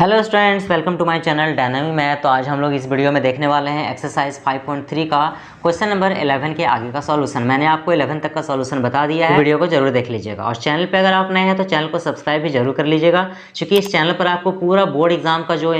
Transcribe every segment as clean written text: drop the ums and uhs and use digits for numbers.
Hello students, welcome to my channel dynamic math. तो आज हम लोग इस वीडियो में देखने वाले हैं एक्सरसाइज 5.3 का क्वेश्चन नंबर 11 के आगे का सॉल्यूशन। मैंने आपको 11 तक का सॉल्यूशन बता दिया है, वीडियो को जरूर देख लीजिएगा। और चैनल पे अगर आप नए हैं तो चैनल को सब्सक्राइब भी जरूर कर लीजिएगा, क्योंकि इस चैनल पर आपको पूरा बोर्ड एग्जाम का जो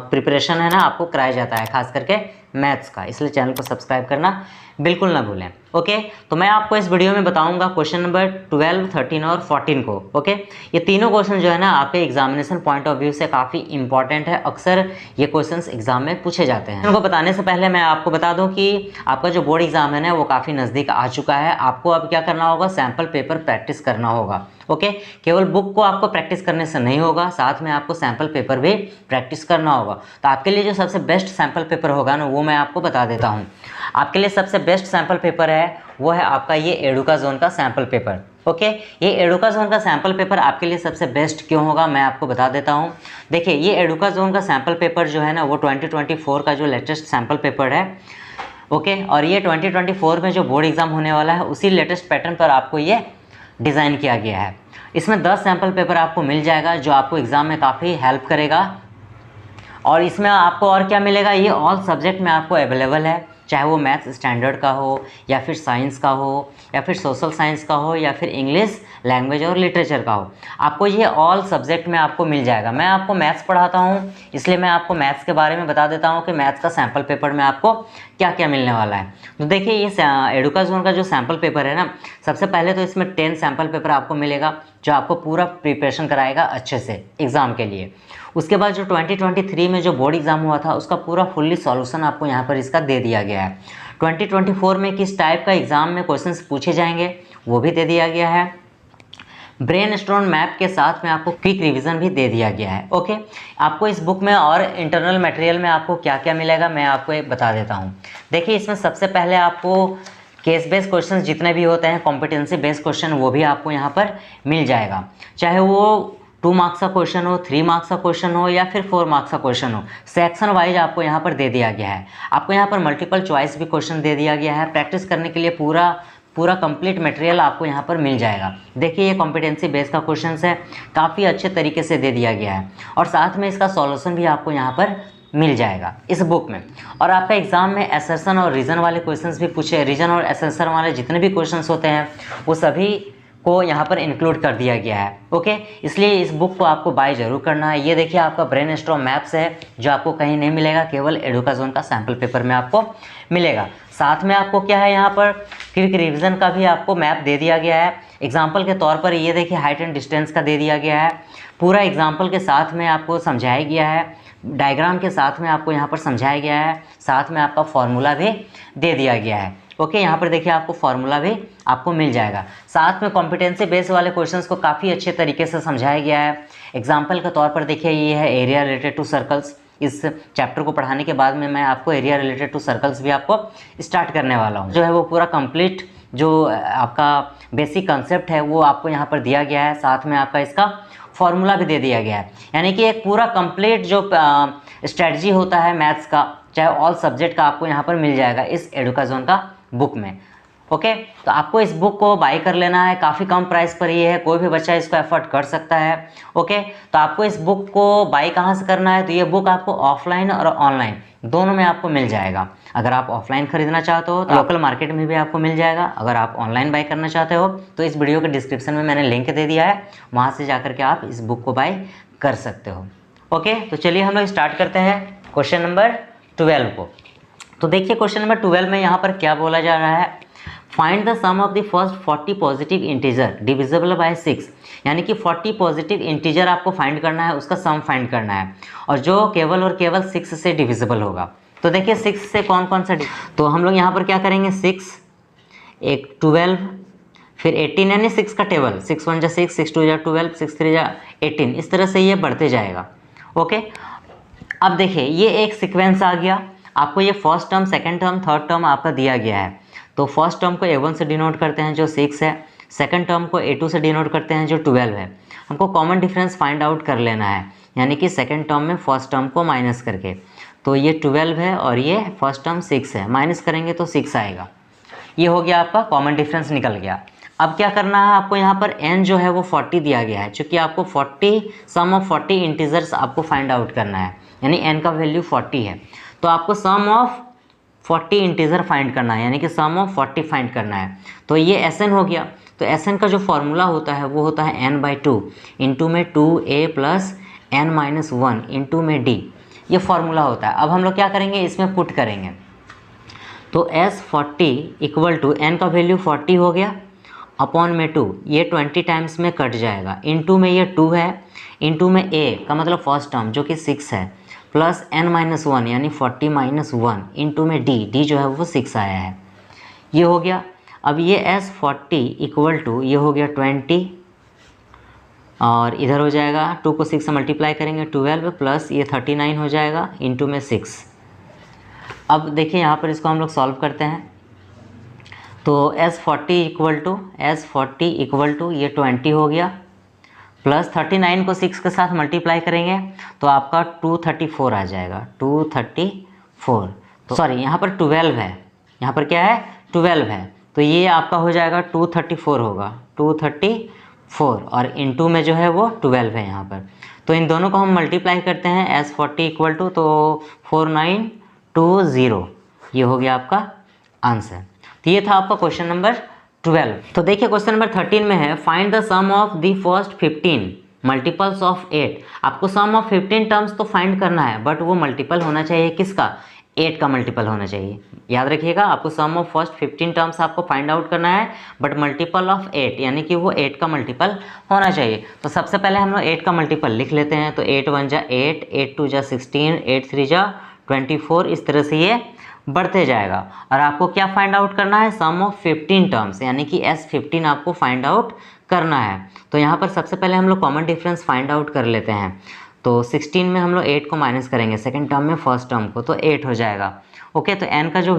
प्रिपरेशन है ना आपको कराया जाता है, खास करके मैथ्स का। इसलिए चैनल को सब्सक्राइब करना बिल्कुल ना भूलें। ओके, तो मैं आपको इस वीडियो में बताऊंगा क्वेश्चन नंबर 12, 13 और 14 को। ओके, ये तीनों क्वेश्चन जो है ना आपके एग्जामिनेशन पॉइंट ऑफ व्यू से काफ़ी इंपॉर्टेंट है। अक्सर ये क्वेश्चंस एग्जाम में पूछे जाते हैं। इनको बताने से पहले मैं आपको बता दूं कि आपका जो बोर्ड एग्जाम है ना वो काफ़ी नज़दीक आ चुका है। आपको अब क्या करना होगा, सैम्पल पेपर प्रैक्टिस करना होगा। ओके, केवल बुक को आपको प्रैक्टिस करने से नहीं होगा, साथ में आपको सैम्पल पेपर भी प्रैक्टिस करना होगा। तो आपके लिए जो सबसे बेस्ट सैम्पल पेपर होगा ना वो मैं आपको बता देता हूँ। आपके लिए सबसे बेस्ट सैम्पल पेपर है वो है आपका ये एडुकाज़ोन का सैम्पल पेपर। ओके, ये एडुकाज़ोन का सैम्पल पेपर आपके लिए सबसे बेस्ट क्यों होगा मैं आपको बता देता हूँ। देखिए, ये एडुकाज़ोन का सैम्पल पेपर जो है ना वो 2024 का जो लेटेस्ट सैम्पल पेपर है। ओके, और ये 2024 में जो बोर्ड एग्जाम होने वाला है उसी लेटेस्ट पैटर्न पर आपको ये डिज़ाइन किया गया है। इसमें 10 सैम्पल पेपर आपको मिल जाएगा जो आपको एग्ज़ाम में काफ़ी हेल्प करेगा। और इसमें आपको और क्या मिलेगा, ये ऑल सब्जेक्ट में आपको अवेलेबल है, चाहे वो मैथ्स स्टैंडर्ड का हो या फिर साइंस का हो या फिर सोशल साइंस का हो या फिर इंग्लिश लैंग्वेज और लिटरेचर का हो। आपको ये ऑल सब्जेक्ट में आपको मिल जाएगा। मैं आपको मैथ्स पढ़ाता हूँ, इसलिए मैं आपको मैथ्स के बारे में बता देता हूँ कि मैथ्स का सैम्पल पेपर में आपको क्या क्या मिलने वाला है। तो देखिए, ये एडुकाज़ोन का जो सैम्पल पेपर है ना, सबसे पहले तो इसमें 10 सैम्पल पेपर आपको मिलेगा जो आपको पूरा प्रिपरेशन कराएगा अच्छे से एग्ज़ाम के लिए। उसके बाद जो 2023 में जो बोर्ड एग्ज़ाम हुआ था उसका पूरा फुल्ली सॉल्यूशन आपको यहाँ पर इसका दे दिया गया है। 2024 में किस टाइप का एग्ज़ाम में क्वेश्चंस पूछे जाएंगे वो भी दे दिया गया है। ब्रेनस्टॉर्म मैप के साथ में आपको क्विक रिवीजन भी दे दिया गया है। ओके, आपको इस बुक में और इंटरनल मटेरियल में आपको क्या क्या मिलेगा मैं आपको एक बता देता हूँ। देखिए, इसमें सबसे पहले आपको केस बेस्ड क्वेश्चन जितने भी होते हैं, कॉम्पिटेंसी बेस्ड क्वेश्चन, वो भी आपको यहाँ पर मिल जाएगा। चाहे वो 2 मार्क्स का क्वेश्चन हो, 3 मार्क्स का क्वेश्चन हो या फिर 4 मार्क्स का क्वेश्चन हो, सेक्शन वाइज आपको यहाँ पर दे दिया गया है। आपको यहाँ पर मल्टीपल चॉइस भी क्वेश्चन दे दिया गया है। प्रैक्टिस करने के लिए पूरा कंप्लीट मटेरियल आपको यहाँ पर मिल जाएगा। देखिए, ये कॉम्पिटेंसी बेस का क्वेश्चन है, काफ़ी अच्छे तरीके से दे दिया गया है और साथ में इसका सॉल्यूशन भी आपको यहाँ पर मिल जाएगा इस बुक में। और आपका एग्जाम में असर्शन और रीजन वाले क्वेश्चंस भी पूछे, रीजन और असर्शन वाले जितने भी क्वेश्चंस होते हैं वो सभी को यहाँ पर इंक्लूड कर दिया गया है। ओके, इसलिए इस बुक को आपको बाय जरूर करना है। ये देखिए, आपका ब्रेनस्टॉर्म मैप्स है जो आपको कहीं नहीं मिलेगा, केवल एडुकाज़ोन का सैम्पल पेपर में आपको मिलेगा। साथ में आपको क्या है, यहाँ पर क्विक रिवीजन का भी आपको मैप दे दिया गया है। एग्जाम्पल के तौर पर ये देखिए, हाइट एंड डिस्टेंस का दे दिया गया है, पूरा एग्जाम्पल के साथ में आपको समझाया गया है, डायग्राम के साथ में आपको यहाँ पर समझाया गया है, साथ में आपका फॉर्मूला भी दे दिया गया है। ओके, यहाँ पर देखिए आपको फार्मूला भी आपको मिल जाएगा। साथ में कॉम्पिटेंसी बेस वाले क्वेश्चंस को काफ़ी अच्छे तरीके से समझाया गया है। एग्जाम्पल के तौर पर देखिए, ये है एरिया रिलेटेड टू सर्कल्स। इस चैप्टर को पढ़ाने के बाद में मैं आपको एरिया रिलेटेड टू सर्कल्स भी आपको स्टार्ट करने वाला हूँ। जो है वो पूरा कंप्लीट जो आपका बेसिक कंसेप्ट है वो आपको यहाँ पर दिया गया है, साथ में आपका इसका फॉर्मूला भी दे दिया गया है। यानी कि एक पूरा कंप्लीट जो स्ट्रेटजी होता है मैथ्स का, चाहे ऑल सब्जेक्ट का, आपको यहाँ पर मिल जाएगा इस एडुकाज़ोन का बुक में। ओके, तो आपको इस बुक को बाय कर लेना है, काफ़ी कम प्राइस पर ये है, कोई भी बच्चा इसको एफर्ट कर सकता है। ओके, तो आपको इस बुक को बाय कहाँ से करना है, तो ये बुक आपको ऑफलाइन और ऑनलाइन दोनों में आपको मिल जाएगा। अगर आप ऑफलाइन खरीदना चाहते हो तो लोकल मार्केट में भी आपको मिल जाएगा। अगर आप ऑनलाइन बाय करना चाहते हो तो इस वीडियो के डिस्क्रिप्शन में मैंने लिंक दे दिया है, वहाँ से जाकर के आप इस बुक को बाय कर सकते हो। ओके, तो चलिए हम लोग स्टार्ट करते हैं क्वेश्चन नंबर 12 को। तो देखिए, क्वेश्चन नंबर 12 में यहाँ पर क्या बोला जा रहा है, find the sum of the first 40 positive integer divisible by 6। यानी कि 40 पॉजिटिव इंटीजर आपको फाइंड करना है, उसका सम फाइंड करना है और जो केवल और केवल 6 से डिविजिबल होगा। तो देखिए, 6 से कौन कौन सा, तो हम लोग यहाँ पर क्या करेंगे, 6, एक 12, फिर 18, यानी 6 का टेबल, 6 1 जा 6, 6 2 जा 12, 6 3 जा 18, इस तरह से ये बढ़ते जाएगा। ओके, अब देखिए, ये एक सीक्वेंस आ गया। आपको ये first term, second term, third term आपका दिया गया है। तो फर्स्ट टर्म को A1 से डिनोट करते हैं जो 6 है, सेकंड टर्म को A2 से डिनोट करते हैं जो 12 है। हमको कॉमन डिफरेंस फाइंड आउट कर लेना है, यानी कि सेकंड टर्म में फर्स्ट टर्म को माइनस करके। तो ये 12 है और ये फर्स्ट टर्म 6 है, माइनस करेंगे तो 6 आएगा। ये हो गया, आपका कॉमन डिफरेंस निकल गया। अब क्या करना है आपको, यहाँ पर n जो है वो 40 दिया गया है, चूँकि आपको 40 सम ऑफ 40 इंटीजर्स आपको फाइंड आउट करना है, यानी n का वैल्यू 40 है, तो आपको सम ऑफ 40 इंटीजर फाइंड करना है, यानी कि सम ऑफ 40 फाइंड करना है। तो ये Sn हो गया। तो Sn का जो फॉर्मूला होता है वो होता है n/2 इंटू में 2a प्लस n-1 इंटू में d, ये फॉर्मूला होता है। अब हम लोग क्या करेंगे, इसमें पुट करेंगे। तो S40 इक्वल टू n का वैल्यू 40 हो गया अपॉन में 2, ये 20 टाइम्स में कट जाएगा, इंटू में ये 2 है, इंटू में a का मतलब फर्स्ट टर्म जो कि 6 है, प्लस n-1 यानी 40 - 1 इंटू में d जो है वो 6 आया है, ये हो गया। अब ये S40 इक्वल टू ये हो गया 20 और इधर हो जाएगा 2 को 6 से मल्टीप्लाई करेंगे 12 प्लस ये 39 हो जाएगा इंटू में 6। अब देखिए यहाँ पर इसको हम लोग सॉल्व करते हैं। तो S40 इक्वल टू ये 20 हो गया, प्लस 39 को 6 के साथ मल्टीप्लाई करेंगे तो आपका 234 आ जाएगा, 234। तो सॉरी यहाँ पर 12 है, यहाँ पर क्या है 12 है, तो ये आपका हो जाएगा 234 होगा, 234 और इंटू में जो है वो 12 है यहाँ पर। तो इन दोनों को हम मल्टीप्लाई करते हैं, S40 इक्वल टू तो 4920, ये हो गया आपका आंसर। तो ये था आपका क्वेश्चन नंबर 12। तो देखिए क्वेश्चन नंबर 13 में है find the sum of the first 15 multiples of 8। आपको सम ऑफ 15 टर्म्स तो फाइंड करना है, बट वो मल्टीपल होना चाहिए किसका, 8 का मल्टीपल होना चाहिए। याद रखिएगा, आपको सम ऑफ फर्स्ट 15 टर्म्स आपको फाइंड आउट करना है, बट मल्टीपल ऑफ 8 यानी कि वो 8 का मल्टीपल होना चाहिए। तो सबसे पहले हम लोग 8 का मल्टीपल लिख लेते हैं। तो 8 1 जा 8, 8 2 जा 16, 8 3 जा 24, इस तरह से ये बढ़ते जाएगा। और आपको क्या फाइंड आउट करना है, सम ऑफ 15 टर्म्स यानी कि S15 आपको फाइंड आउट करना है। तो यहाँ पर सबसे पहले हम लोग कॉमन डिफरेंस फाइंड आउट कर लेते हैं। तो 16 में हम लोग 8 को माइनस करेंगे सेकंड टर्म में फर्स्ट टर्म को, तो 8 हो जाएगा। ओके, तो n का जो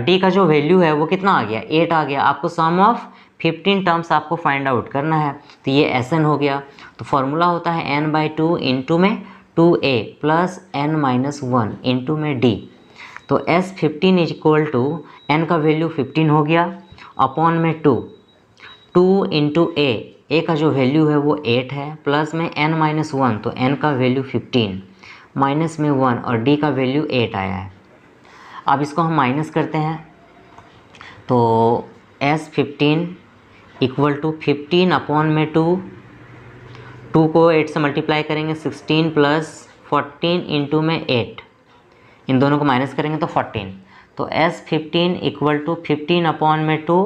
d का जो वैल्यू है वो कितना आ गया, 8 आ गया। आपको सम ऑफ 15 टर्म्स आपको फाइंड आउट करना है, तो ये Sn हो गया। तो फॉर्मूला होता है n/2 इंटू में 2a प्लस n-1 इंटू में d। तो S15 इक्वल टू n का वैल्यू 15 हो गया अपॉन में 2 इंटू a का जो वैल्यू है वो 8 है, प्लस में n-1 तो n का वैल्यू 15 माइनस में 1 और d का वैल्यू 8 आया है। अब इसको हम माइनस करते हैं। तो S15 इक्वल टू 15 अपॉन में 2 को 8 से मल्टीप्लाई करेंगे 16 प्लस 14 इंटू में 8, इन दोनों को माइनस करेंगे तो 14। तो S15 इक्वल टू 15 अपॉन में 2,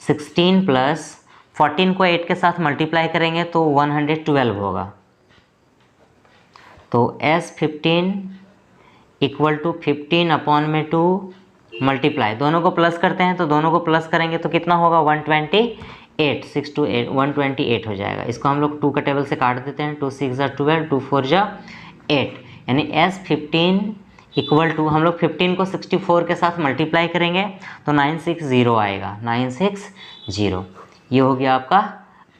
16 प्लस 14 को 8 के साथ मल्टीप्लाई करेंगे तो 112 होगा। तो S15 इक्वल टू 15 अपॉन में 2 मल्टीप्लाई, दोनों को प्लस करते हैं तो दोनों को प्लस करेंगे तो कितना होगा 128, 6 to 8 128 हो जाएगा। इसको हम लोग 2 का टेबल से काट देते हैं, 2 6 जा 12, 2 4 जा 8, यानी S15 इक्वल टू हम लोग 15 को 64 के साथ मल्टीप्लाई करेंगे तो 960 आएगा, 960, ये हो गया आपका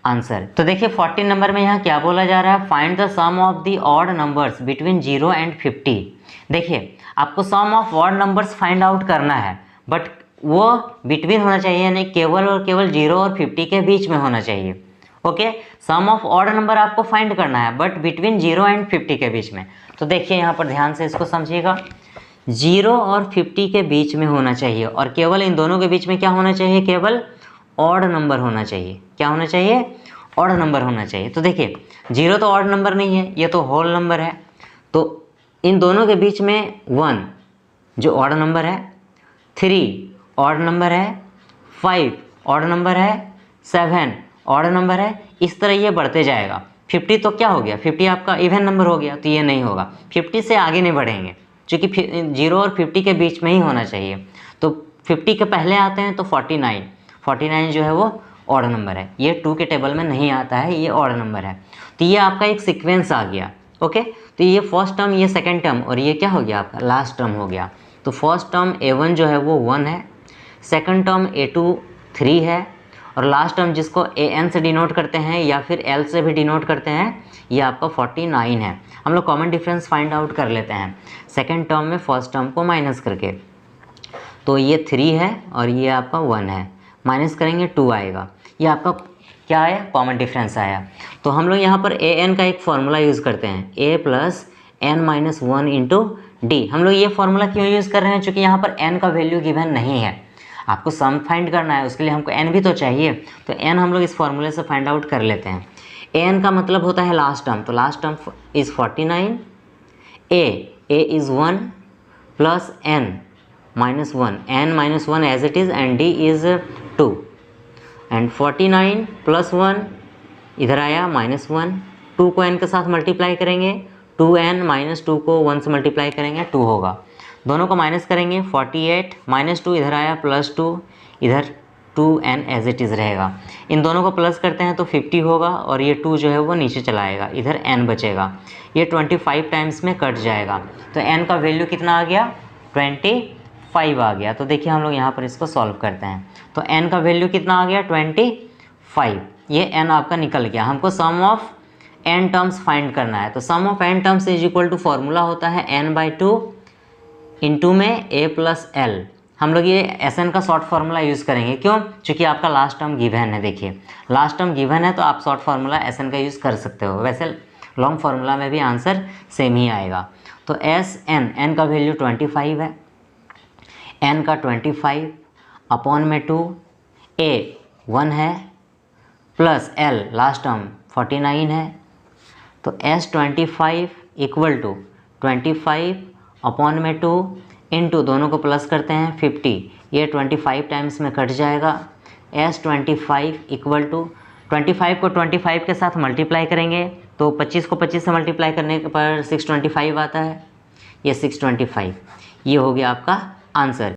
आंसर। तो देखिए 14 नंबर में यहाँ क्या बोला जा रहा है, find the sum of the odd numbers between 0 and 50। देखिए आपको sum of odd numbers find out करना है, बट वो बिटवीन होना चाहिए, यानी केवल और केवल 0 और 50 के बीच में होना चाहिए। Okay, sum of odd number आपको फाइंड करना है बट बिटवीन 0 एंड 50 के बीच में। तो देखिए यहाँ पर ध्यान से इसको समझिएगा, 0 और 50 के बीच में होना चाहिए और केवल इन दोनों के बीच में क्या होना चाहिए, केवल ऑड नंबर होना चाहिए। क्या होना चाहिए, ऑड नंबर होना चाहिए। तो देखिए 0 तो ऑड नंबर नहीं है, ये तो होल नंबर है। तो इन दोनों के बीच में 1 जो ऑड नंबर है, 3 ऑड नंबर है, 5 ऑड नंबर है, 7 ऑड नंबर है, इस तरह ये बढ़ते जाएगा। 50 तो क्या हो गया, 50 आपका इवन नंबर हो गया, तो ये नहीं होगा, 50 से आगे नहीं बढ़ेंगे, क्योंकि 0 और 50 के बीच में ही होना चाहिए। तो 50 के पहले आते हैं तो 49 जो है वो ऑड नंबर है, ये 2 के टेबल में नहीं आता है, ये ऑड नंबर है। तो ये आपका एक सीक्वेंस आ गया। ओके, तो ये फर्स्ट टर्म, ये सेकंड टर्म और ये क्या हो गया आपका लास्ट टर्म हो गया। तो फर्स्ट टर्म A1 जो है वो 1 है, सेकंड टर्म A2 3 है और लास्ट टर्म जिसको AN से डिनोट करते हैं या फिर L से भी डिनोट करते हैं, ये आपका 49 है। हम लोग कॉमन डिफरेंस फाइंड आउट कर लेते हैं सेकंड टर्म में फर्स्ट टर्म को माइनस करके। तो ये 3 है और ये आपका 1 है, माइनस करेंगे 2 आएगा। ये आपका क्या आया, कॉमन डिफरेंस आया। तो हम लोग यहाँ पर ए एन का एक फार्मूला यूज़ करते हैं, a plus n minus 1 into d. हम लोग ये फार्मूला क्यों यूज़ कर रहे हैं, चूँकि यहाँ पर एन का वैल्यू गिवन नहीं है, आपको सम फाइंड करना है, उसके लिए हमको एन भी तो चाहिए। तो एन हम लोग इस फार्मूले से फाइंड आउट कर लेते हैं। ए एन का मतलब होता है लास्ट टर्म, तो last term is 49, a is 1 plus n minus 1, n minus 1 as it is, and d is 2, and 49 plus 1 इधर आया -1, 2 को n के साथ मल्टीप्लाई करेंगे, 2n माइनस 2 को 1 से मल्टीप्लाई करेंगे 2 होगा, दोनों को माइनस करेंगे 48 -2 इधर आया +2, इधर 2n एज इट इज़ रहेगा। इन दोनों को प्लस करते हैं तो 50 होगा, और ये 2 जो है वो नीचे चला आएगा, इधर n बचेगा, ये 25 टाइम्स में कट जाएगा। तो n का वैल्यू कितना आ गया, 25 आ गया। तो देखिए हम लोग यहाँ पर इसको सॉल्व करते हैं। तो n का वैल्यू कितना आ गया, 25। ये n आपका निकल गया। हमको sum of n terms find करना है। तो sum of n terms is equal to formula होता है n/2 इंटू में a प्लस एल। हम लोग ये Sn का शॉर्ट फार्मूला यूज़ करेंगे, क्यों, क्योंकि आपका लास्ट टर्म गिवन है। देखिए लास्ट टर्म गिवन है तो आप शॉर्ट फार्मूला Sn का यूज़ कर सकते हो, वैसे लॉन्ग फार्मूला में भी आंसर सेम ही आएगा। तो n का वैल्यू 25 है, n का 25 अपॉन में 2, a 1 है प्लस l लास्ट टर्म 49 है। तो S25 इक्वल टू 25 अपॉन में 2 इंटू, दोनों को प्लस करते हैं 50, ये 25 टाइम्स में कट जाएगा। S25 इक्वल टू 25 को 25 के साथ मल्टीप्लाई करेंगे तो 25 को 25 से मल्टीप्लाई करने पर 625 आता है, ये 625, ये हो गया आपका आंसर।